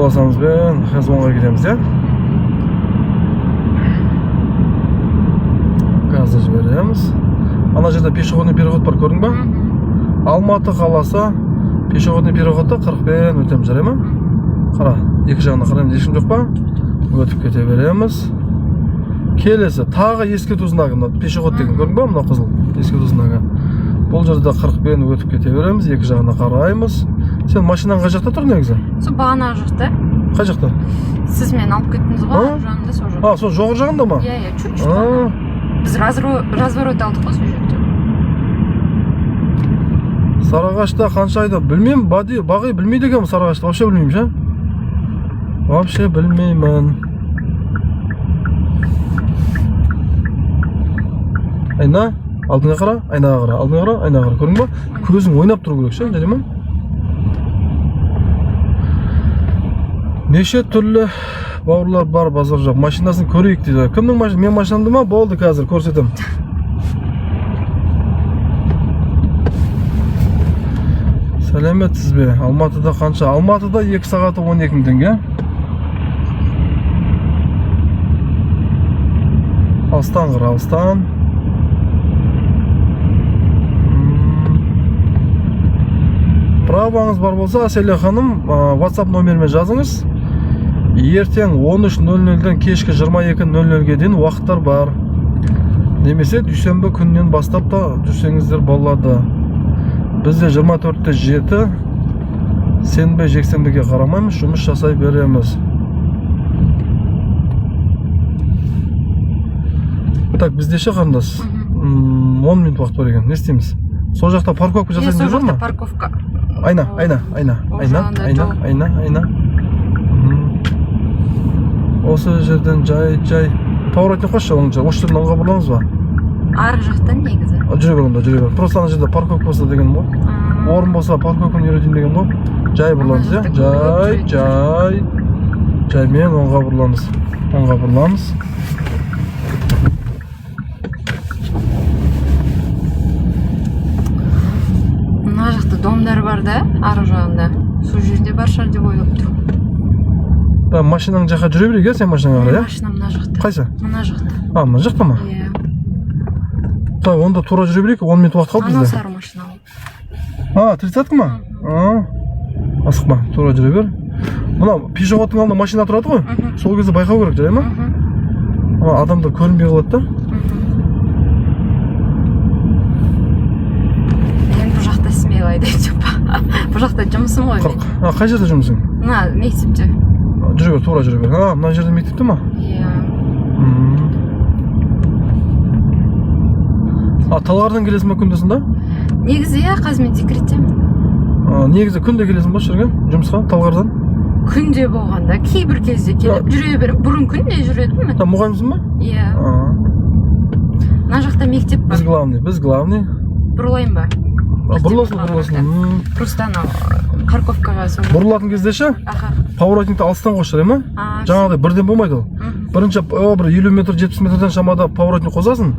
қаласаңызбен Хазонға кетеміз, иә? Газды жібереміз. Ана жерде пешеходный переход бар, көрдің ба? Алматы қаласы пешеходный переходта 40-пен өтеміз, жарай ма? Қара, екі жағына қараймыз, ешкім жоқ па? Өтіп кете береміз. Келесі, тағы ескерту знагі, пешеход деген көрдің ба? Мына қызыл ескерту знагі. Бұл жерде 40-пен өтіп кете береміз, екі жағына қараймыз. Сен машинаң қай жақта тұр негізі? Сол бағана жақта. Қай жақта? Сіз мен алып кеттіңіз ғой, жанында сол жақта. Сол жоғыр жағында ма? Иә, чуть-чуть. Біз разворот алдық қой сол жерде. Сарыағашта қанша айда білмеймін, бағи білмейді екенмін Сарыағашта, вообще білмеймін, ше? Вообще білмеймін. Айна, алдыңа қара, айнаға қара, алдыңа қара, айнаға қара, көрдің ба? Көзің ойнап тұру керек, ше, жарай ма? Неше түрлі бауырлар бар, базар жоқ. Машинасын көрейік дейді. Кімнің машинасы? Мен машинамды ма? Болды қазір, көрсетем. Сәлеметсіз бе? Алматыда қанша? Алматыда 2 сағаты 12 мың теңге. Алыстан қыр, алыстан. Праваңыз бар болса, Әселия ханым, WhatsApp номеріме жазыңыз. Ертең 13:00-ден кешкі 22:00-ге дейін уақыттар бар. Немесе дүйсенбі күннен бастап та жүрсеңіздер болады. Бізде 24-7 сенбі жексенбіге қарамаймыз, жұмыс жасай береміз. Так, бізде ше қандас? 10 минут уақыт бар екен. Не істейміз? Сол жақта парковка жасайын деп жүр ма? Парковка. Айна. Осы жерден жай поворотник қойшы, осы жерден оңға бұрыламыз ба? Арғы жақтан негізі. Жүре бер. Просто ана жерде парковка болса деген ғой. Орын болса парковканы үйретейін деген ғой. Жай бұрыламыз, иә? Жаймен оңға бұрыламыз. Мына жақта домдар бар да, арғы жағында. Сол жерде бар шығар деп ойлап тұрмын. Машинаң жаққа жүре берейік, иә, сен машинаға қарай, иә? Машина мына жақта. Қайсы? Мына жақта. Мына жақта ма? Иә. Онда тура жүре берейік, 10 минут уақыт қалды бізде. Ана сары машина. 30-ка ма? Асықпа, тура жүре бер. Мына пешеходтың алдында машина тұрады ғой, сол кезде байқау керек, жарай ма? Адамдар көрінбей қалады да. Мен бұл жақта смей қайда деп. Бұл жақта жұмысым ғой. Қай жерде жұмысың? Мына мектепте. Жүре бер, тура жүре бер. Мына жерде мектепте ма? Иә. Талғардан келесің ба күндесің да? Негізі иә, қазір мен декреттемін. Негізі күнде келесің ба жүрген жұмысқа Талғардан? Күнде болғанда, кейбір кезде келіп жүре беріп, бұрын күнде жүредім. Мұғалімсің ба? Иә. Мына жақта мектеп бар. Біз главный. Бұрылайын ба? Бұрыласын. Просто анау парковкаға сол. Бұрылатын кезде ше? Поворотникті алыстан қойшы, жарай ма? Жаңағыдай бірден болмайды ол. Бірінші бір 50 метр, 70 метрден шамада поворотник қосасын.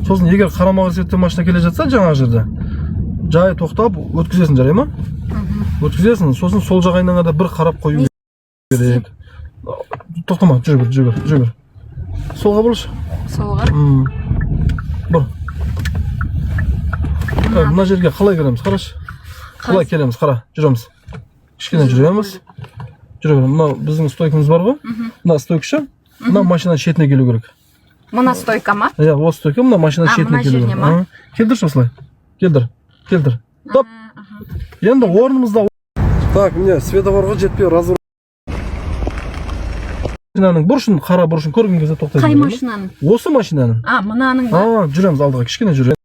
Сосын егер қарама қасиетте машина келе жатса жаңағы жерде, жай тоқтап өткізесің, жарай ма? Өткізесің, сосын сол жақ айнаңа да бір қарап қою керек. Тоқтама, жүре бер. Солға бұрылшы. Солға? Бұр. Мына жерге қалай келеміз, қарашы. Қалай келеміз, қара, жүреміз. Кішкене жүреміз. Жүре бер, мына біздің стойкамыз бар ғой. Мына стойкашы, мына машина шетіне келу керек. Мына стойка ма? Иә, осы стойка, мына машина шетіне келу керек. Келдірші осылай. Келдір. Топ. Енді орнымызда. Так, міне светофорға жетпей разворот. Машинаның бұрышын, қара бұрышын көрген кезде тоқтайды. Қай машинаның? Осы машинаның. Мынаның. Жүреміз алдыға, кішкене жүреміз.